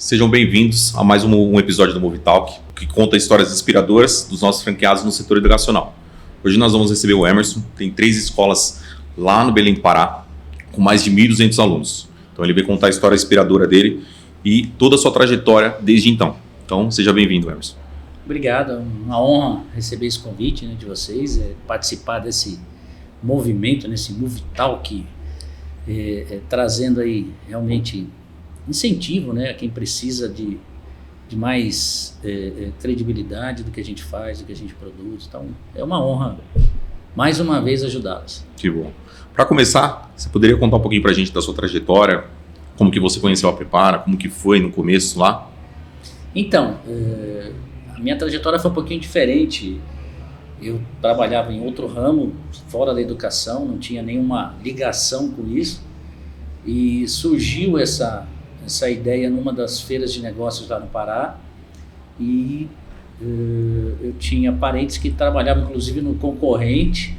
Sejam bem-vindos a mais um episódio do Movie Talk, que conta histórias inspiradoras dos nossos franqueados no setor educacional. Hoje nós vamos receber o Emerson, tem 3 escolas lá no Belém do Pará, com mais de 1.200 alunos. Então ele vai contar a história inspiradora dele e toda a sua trajetória desde então. Então seja bem-vindo, Emerson. Obrigado, é uma honra receber esse convite, de vocês, participar desse movimento, nesse Movie Talk, trazendo aí realmente incentivo, a quem precisa de mais credibilidade do que a gente faz, do que a gente produz. Então é uma honra mais uma vez ajudá-los. Que bom. Para começar, você poderia contar um pouquinho para a gente da sua trajetória, como que você conheceu a Prepara, como que foi no começo lá? Então, a minha trajetória foi um pouquinho diferente. Eu trabalhava em outro ramo, fora da educação, não tinha nenhuma ligação com isso. E surgiu essa ideia numa das feiras de negócios lá no Pará. E eu tinha parentes que trabalhavam inclusive no concorrente.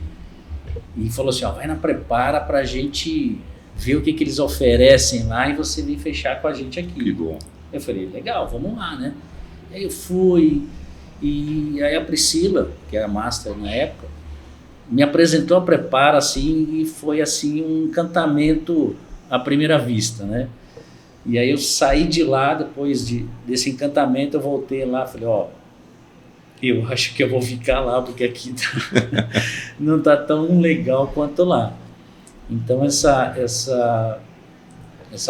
E falou assim, vai na Prepara pra gente ver o que eles oferecem lá e você vem fechar com a gente aqui. Que bom. Eu falei, legal, vamos lá, Aí eu fui, e aí a Priscila, que era master na época, me apresentou a Prepara, assim, e foi, assim, um encantamento à primeira vista, E aí eu saí de lá, depois desse encantamento, eu voltei lá, falei, eu acho que eu vou ficar lá, porque aqui não tá tão legal quanto lá. Então essa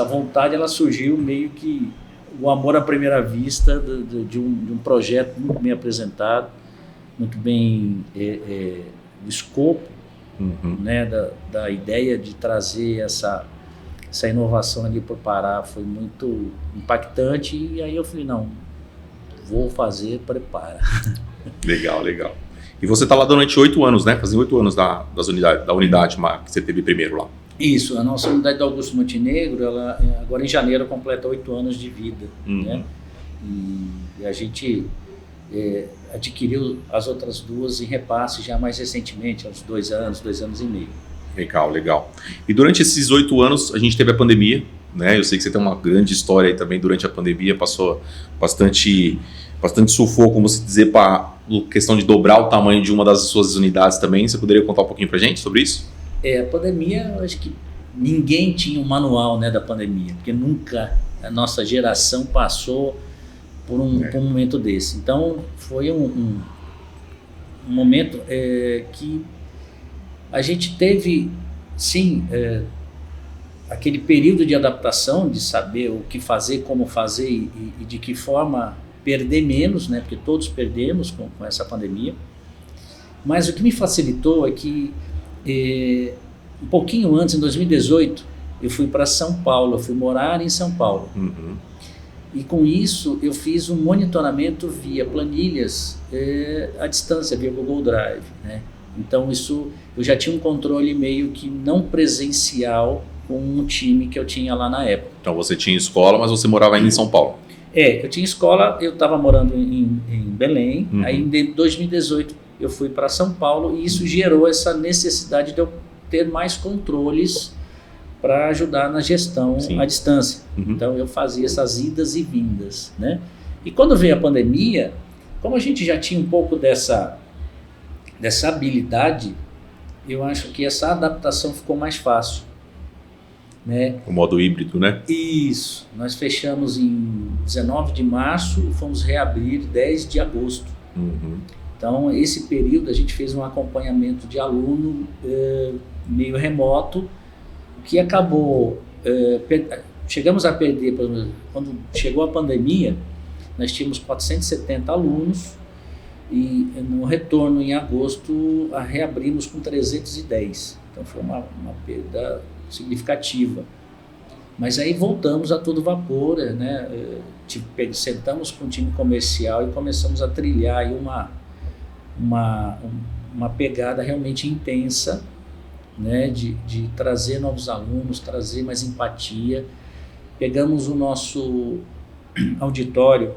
vontade, ela surgiu meio que o amor à primeira vista de um projeto muito bem apresentado, muito bem o escopo, da ideia de trazer essa inovação ali para o Pará foi muito impactante, e aí eu falei, não, vou fazer Prepara. Legal. E você está lá durante 8 anos, Fazem 8 anos da unidade que você teve primeiro lá. Isso, a nossa unidade do Augusto Montenegro, ela agora em janeiro completa 8 anos de vida, E a gente adquiriu as outras 2 em repasse já mais recentemente, há uns 2 anos e meio. Legal. E durante esses 8 anos a gente teve a pandemia, Eu sei que você tem uma grande história aí também durante a pandemia, passou bastante sufoco, como se dizer, para a questão de dobrar o tamanho de uma das suas unidades também. Você poderia contar um pouquinho pra gente sobre isso? A pandemia, eu acho que ninguém tinha um manual, da pandemia, porque nunca a nossa geração passou por um momento desse. Então, foi um momento que a gente teve, sim, aquele período de adaptação, de saber o que fazer, como fazer e de que forma perder menos, porque todos perdemos com essa pandemia. Mas o que me facilitou é que um pouquinho antes, em 2018, eu fui para São Paulo, eu fui morar em São Paulo. E com isso eu fiz um monitoramento via planilhas à distância, via Google Drive, Então isso, eu já tinha um controle meio que não presencial com um time que eu tinha lá na época. Então você tinha escola, mas você morava ainda em São Paulo. Eu tinha escola, eu estava morando em Belém, aí em 2018 eu fui para São Paulo e isso gerou essa necessidade de eu ter mais controles para ajudar na gestão à distância. Então eu fazia essas idas e vindas, E quando veio a pandemia, como a gente já tinha um pouco dessa habilidade, eu acho que essa adaptação ficou mais fácil. O modo híbrido, Isso. Nós fechamos em 19 de março e fomos reabrir 10 de agosto. Então, esse período a gente fez um acompanhamento de aluno meio remoto, que acabou... chegamos a perder, quando chegou a pandemia, nós tínhamos 470 alunos e no retorno em agosto reabrimos com 310. Então, foi uma perda significativa. Mas aí voltamos a todo vapor, sentamos com o time comercial e começamos a trilhar aí uma pegada realmente intensa, de trazer novos alunos, trazer mais empatia. Pegamos o nosso auditório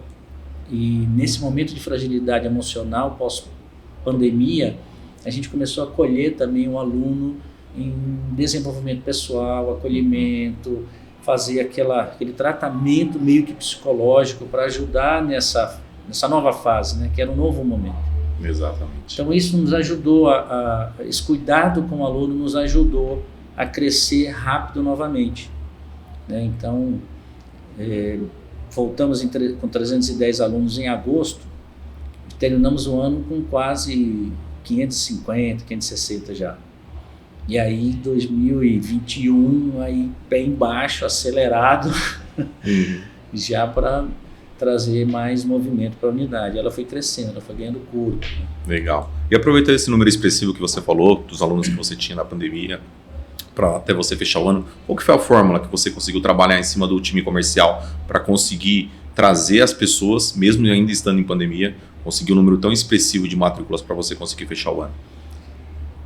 e nesse momento de fragilidade emocional pós-pandemia, a gente começou a acolher também o aluno em desenvolvimento pessoal, acolhimento, fazer aquele tratamento meio que psicológico para ajudar nessa nova fase, né, que era um novo momento. Exatamente. Então isso nos ajudou, esse cuidado com o aluno nos ajudou a crescer rápido novamente, né? Então, voltamos com 310 alunos em agosto, terminamos o ano com quase 550, 560 já. E aí 2021, aí pé embaixo, acelerado, já para trazer mais movimento para a unidade. Ela foi crescendo, ela foi ganhando corpo. Legal. E aproveitando esse número expressivo que você falou, dos alunos que você tinha na pandemia, para até você fechar o ano, qual que foi a fórmula que você conseguiu trabalhar em cima do time comercial para conseguir trazer as pessoas, mesmo ainda estando em pandemia, conseguir um número tão expressivo de matrículas para você conseguir fechar o ano?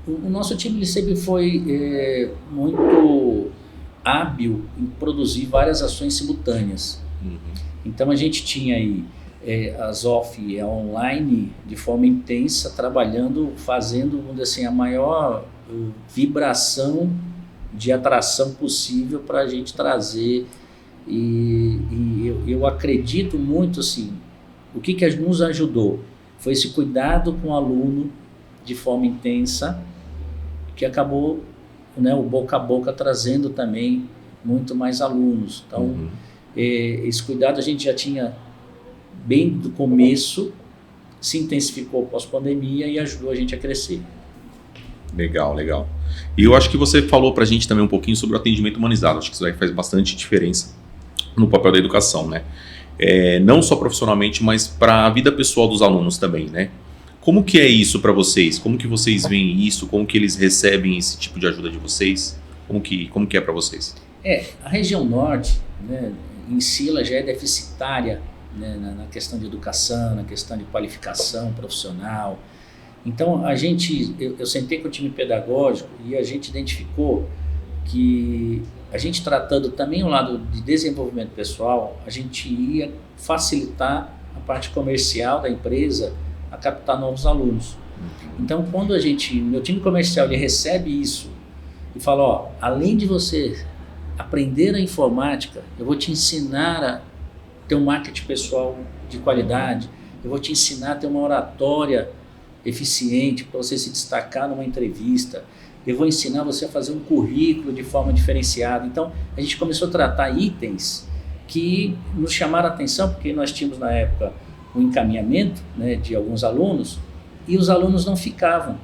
O nosso time ele sempre foi muito hábil em produzir várias ações simultâneas. Então a gente tinha aí as off e a online de forma intensa, trabalhando, fazendo, vamos dizer assim, a maior vibração de atração possível para a gente trazer. E eu acredito muito assim, o que nos ajudou foi esse cuidado com o aluno de forma intensa, que acabou, né, o boca a boca trazendo também muito mais alunos. Então, esse cuidado a gente já tinha bem do começo, se intensificou pós-pandemia e ajudou a gente a crescer. Legal, legal. E eu acho que você falou para a gente também um pouquinho sobre o atendimento humanizado. Acho que isso aí faz bastante diferença no papel da educação, né? Não só profissionalmente, mas para a vida pessoal dos alunos também, né? Como que é isso para vocês? Como que vocês veem isso? Como que eles recebem esse tipo de ajuda de vocês? Como que é para vocês? A região norte, né, em si, ela já é deficitária, né, na questão de educação, na questão de qualificação profissional. Então, eu sentei com o time pedagógico e a gente identificou que a gente tratando também o lado de desenvolvimento pessoal, a gente ia facilitar a parte comercial da empresa a captar novos alunos. Então, quando meu time comercial ele recebe isso e fala, além de você aprender a informática, eu vou te ensinar a ter um marketing pessoal de qualidade, eu vou te ensinar a ter uma oratória eficiente para você se destacar numa entrevista, eu vou ensinar você a fazer um currículo de forma diferenciada. Então, a gente começou a tratar itens que nos chamaram a atenção, porque nós tínhamos na época o encaminhamento, né, de alguns alunos, e os alunos não ficavam.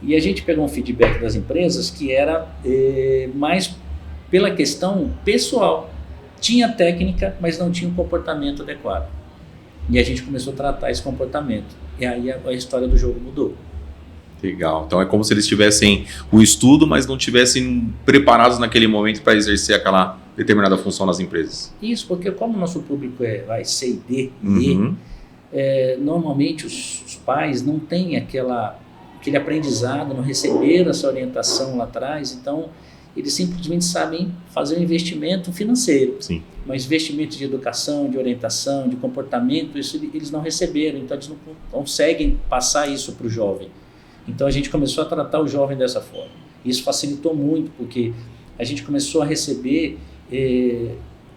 E a gente pegou um feedback das empresas que era mais pela questão pessoal. Tinha técnica, mas não tinha um comportamento adequado. E a gente começou a tratar esse comportamento. E aí a história do jogo mudou. Legal. Então é como se eles tivessem o estudo, mas não tivessem preparados naquele momento para exercer aquela determinada função nas empresas. Isso, porque como o nosso público é C e D, normalmente os pais não têm aquele aprendizado, não receberam essa orientação lá atrás, então eles simplesmente sabem fazer um investimento financeiro. Sim. Mas investimento de educação, de orientação, de comportamento, isso eles não receberam, então eles não conseguem passar isso para o jovem. Então a gente começou a tratar o jovem dessa forma. Isso facilitou muito, porque a gente começou a receber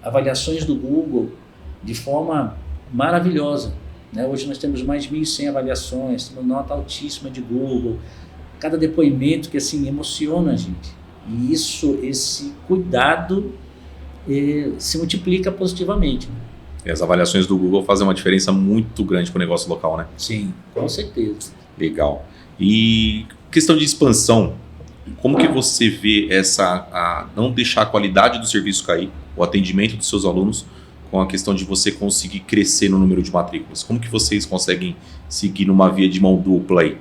avaliações do Google de forma maravilhosa, né? Hoje nós temos mais de 1.100 avaliações, temos nota altíssima de Google, cada depoimento que assim emociona a gente. E esse cuidado se multiplica positivamente, né? E as avaliações do Google fazem uma diferença muito grande para o negócio local, né? Sim, com certeza. Legal. E questão de expansão, como que você vê não deixar a qualidade do serviço cair, o atendimento dos seus alunos, com a questão de você conseguir crescer no número de matrículas? Como que vocês conseguem seguir numa via de mão dupla aí?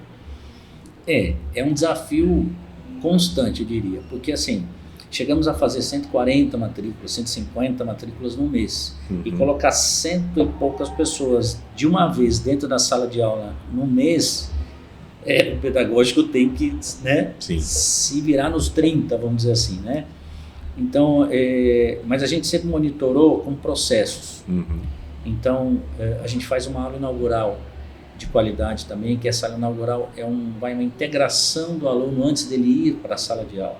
É um desafio constante, eu diria, porque assim, chegamos a fazer 140 matrículas, 150 matrículas no mês, e colocar 100 e poucas pessoas de uma vez dentro da sala de aula no mês, o pedagógico tem que, né, se virar nos 30, vamos dizer assim, né? Então, mas a gente sempre monitorou com processos. Então, a gente faz uma aula inaugural de qualidade também, que essa aula inaugural vai uma integração do aluno antes dele ir para a sala de aula.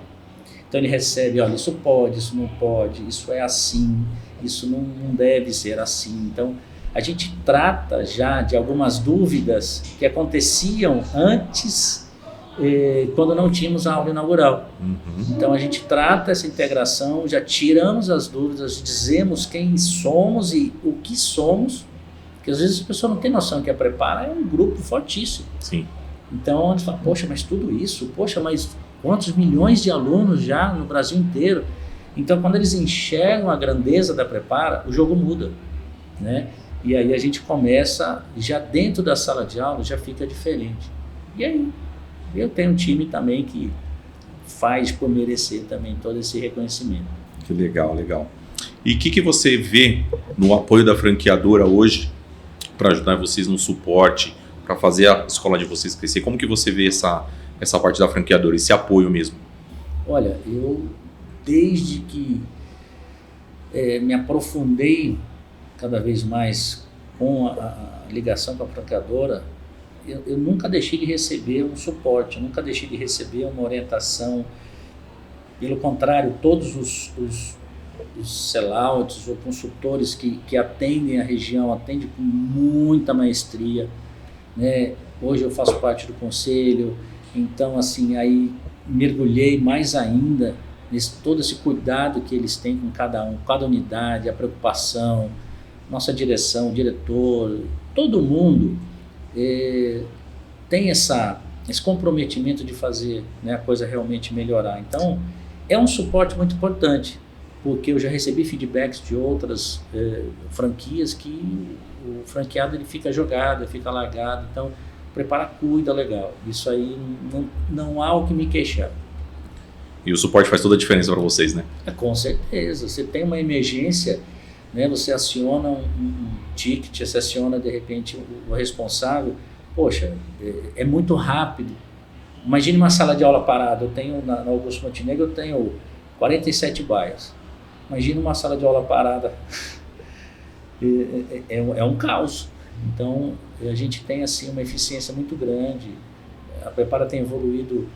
Então ele recebe, olha, isso pode, isso não pode, isso é assim, isso não deve ser assim. Então a gente trata já de algumas dúvidas que aconteciam antes, quando não tínhamos a aula inaugural. Então a gente trata essa integração, já tiramos as dúvidas, dizemos quem somos e o que somos, porque às vezes a pessoa não tem noção que a Prepara é um grupo fortíssimo. Sim. Então a gente fala, poxa, mas tudo isso, poxa, mas quantos milhões de alunos já no Brasil inteiro? Então quando eles enxergam a grandeza da Prepara, o jogo muda, né? E aí a gente começa, já dentro da sala de aula, já fica diferente. E aí, eu tenho um time também que faz por merecer também todo esse reconhecimento. Que legal, legal. E o que você vê no apoio da franqueadora hoje para ajudar vocês no suporte, para fazer a escola de vocês crescer? Como que você vê essa parte da franqueadora, esse apoio mesmo? Olha, eu desde que me aprofundei cada vez mais com a ligação com a franqueadora, eu nunca deixei de receber um suporte, eu nunca deixei de receber uma orientação. Pelo contrário, todos os sellouts ou consultores que atendem a região, atendem com muita maestria, né? Hoje eu faço parte do conselho, então assim, aí mergulhei mais ainda todo esse cuidado que eles têm com cada unidade, a preocupação, nossa direção, o diretor, todo mundo tem esse comprometimento de fazer, né, a coisa realmente melhorar. Então, é um suporte muito importante, porque eu já recebi feedbacks de outras franquias que o franqueado ele fica jogado, ele fica largado, então Prepara cuida legal. Isso aí não há o que me queixar. E o suporte faz toda a diferença para vocês, né? Com certeza. Você tem uma emergência, né, você aciona um ticket, você aciona de repente o responsável, poxa, é muito rápido. Imagine uma sala de aula parada, eu tenho na Augusto Montenegro, eu tenho 47 baias. Imagine uma sala de aula parada, é um caos. Então a gente tem assim uma eficiência muito grande, a Prepara tem evoluído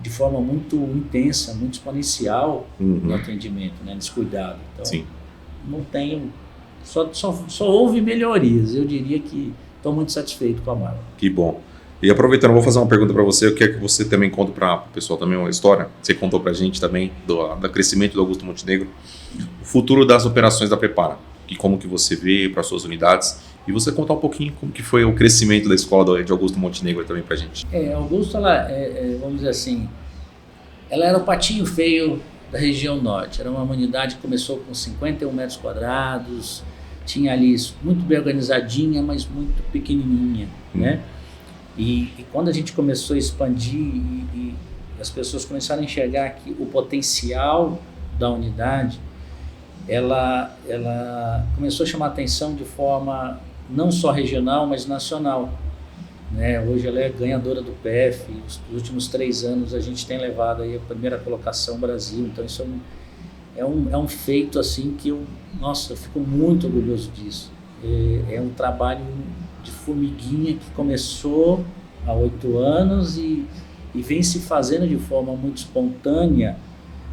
de forma muito intensa, muito exponencial no atendimento, né, nesse cuidado. Então, sim, não tenho, só houve melhorias. Eu diria que estou muito satisfeito com a marca. Que bom. E aproveitando, vou fazer uma pergunta para você. Eu quero que você também conte para o pessoal também uma história. Você contou para a gente também do crescimento do Augusto Montenegro, o futuro das operações da Prepara e como que você vê para suas unidades. E você contar um pouquinho como que foi o crescimento da escola de Augusto Montenegro também para a gente. Augusto, ela, vamos dizer assim, ela era o patinho feio da região norte. Era uma unidade que começou com 51 metros quadrados, tinha ali muito bem organizadinha, mas muito pequenininha, né? E quando a gente começou a expandir e as pessoas começaram a enxergar que o potencial da unidade, ela começou a chamar atenção de forma não só regional, mas nacional, né? Hoje ela é ganhadora do PF, nos últimos 3 anos a gente tem levado aí a primeira colocação no Brasil, então isso é um feito assim que eu fico muito orgulhoso disso. É um trabalho de formiguinha que começou há 8 anos e vem se fazendo de forma muito espontânea,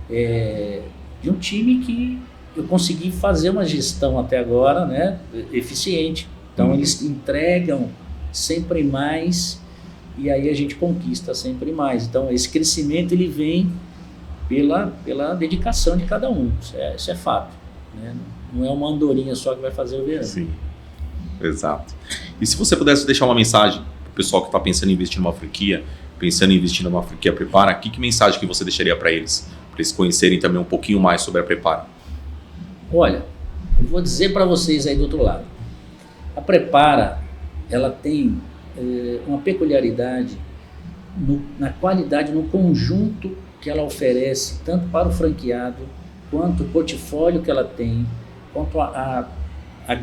de um time que eu consegui fazer uma gestão até agora, né, eficiente. Então eles entregam sempre mais e aí a gente conquista sempre mais. Então esse crescimento ele vem pela dedicação de cada um, isso é fato, né? Não é uma andorinha só que vai fazer o verão. Sim, exato. E se você pudesse deixar uma mensagem para o pessoal que está pensando em investir numa franquia, Prepara, que mensagem que você deixaria para eles conhecerem também um pouquinho mais sobre a Prepara? Olha, eu vou dizer para vocês aí do outro lado, a Prepara, ela tem uma peculiaridade na qualidade, no conjunto que ela oferece, tanto para o franqueado, quanto o portfólio que ela tem, quanto a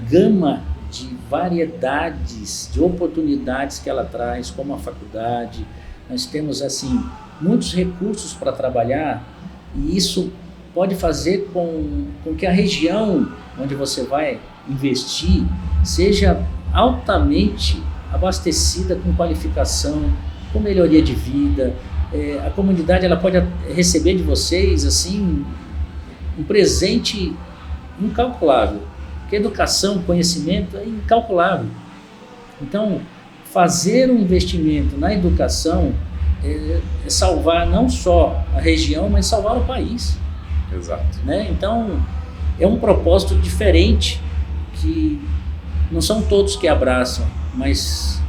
gama de variedades, de oportunidades que ela traz, como a faculdade. Nós temos assim muitos recursos para trabalhar e isso pode fazer com que a região onde você vai investir seja altamente abastecida com qualificação, com melhoria de vida, a comunidade ela pode receber de vocês assim um presente incalculável, porque educação, conhecimento é incalculável. Então, fazer um investimento na educação é salvar não só a região, mas salvar o país. Exato. Né? Então, é um propósito diferente que não são todos que abraçam, mas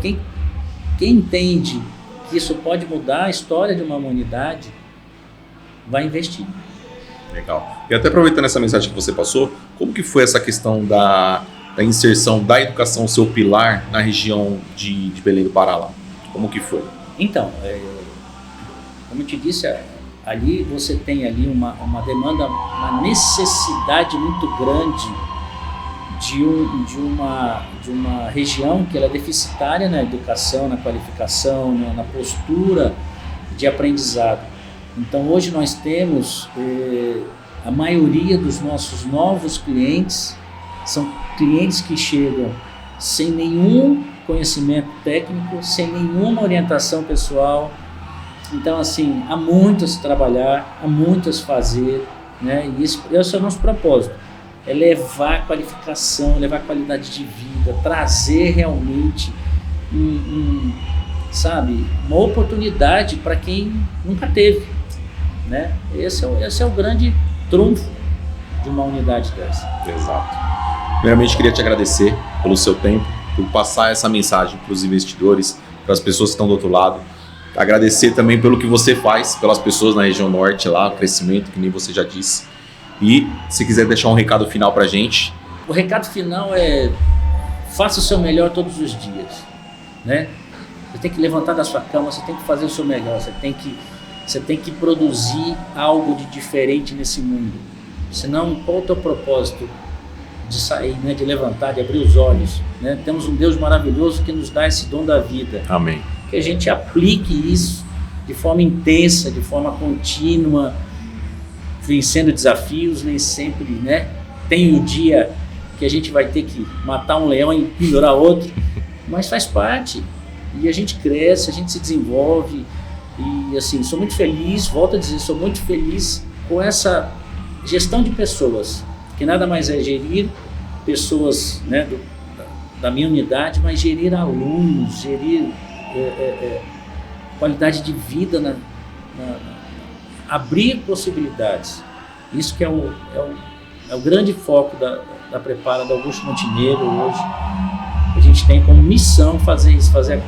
quem entende que isso pode mudar a história de uma humanidade vai investir. Legal. E até aproveitando essa mensagem que você passou, como que foi essa questão da inserção da educação, seu pilar, na região de Belém do Pará lá? Como que foi? Então, como eu te disse, ali você tem ali uma demanda, uma necessidade muito grande de uma região que ela é deficitária na educação, na qualificação, na postura de aprendizado. Então hoje nós temos a maioria dos nossos novos clientes são clientes que chegam sem nenhum conhecimento técnico, sem nenhuma orientação pessoal. Então assim, há muito a se trabalhar, há muito a se fazer, né? E esse é o nosso propósito, é levar qualificação, levar qualidade de vida, trazer realmente uma oportunidade para quem nunca teve, né? Esse é o grande trunfo de uma unidade dessa. Exato. Primeiramente, queria te agradecer pelo seu tempo, por passar essa mensagem para os investidores, para as pessoas que estão do outro lado. Agradecer também pelo que você faz pelas pessoas na região norte, lá, o crescimento, que nem você já disse. E se quiser deixar um recado final para a gente. O recado final é: faça o seu melhor todos os dias, né? Você tem que levantar da sua cama, você tem que fazer o seu melhor, você tem que produzir algo de diferente nesse mundo. Senão, qual é o teu propósito de sair, né, de levantar, de abrir os olhos, né? Temos um Deus maravilhoso que nos dá esse dom da vida. Amém. Que a gente aplique isso de forma intensa, de forma contínua, vencendo desafios. Nem sempre, né, tem o dia que a gente vai ter que matar um leão e pendurar outro, mas faz parte, e a gente cresce, a gente se desenvolve. E assim, sou muito feliz, volto a dizer, sou muito feliz com essa gestão de pessoas, que nada mais é gerir pessoas, né, da minha unidade, mas gerir alunos, gerir qualidade de vida, abrir possibilidades. Isso que é o grande foco da Prepara, da Augusto Montenegro hoje. A gente tem como missão fazer isso, fazer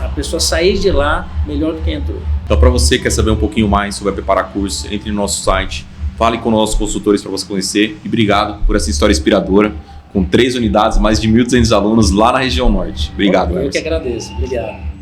a pessoa sair de lá melhor do que entrou. Então, para você que quer saber um pouquinho mais sobre a Prepara Cursos, entre no nosso site, fale com nossos consultores para você conhecer, e obrigado por essa história inspiradora, com 3 unidades, mais de 1.200 alunos lá na região norte. Obrigado, Eu que agradeço. Obrigado.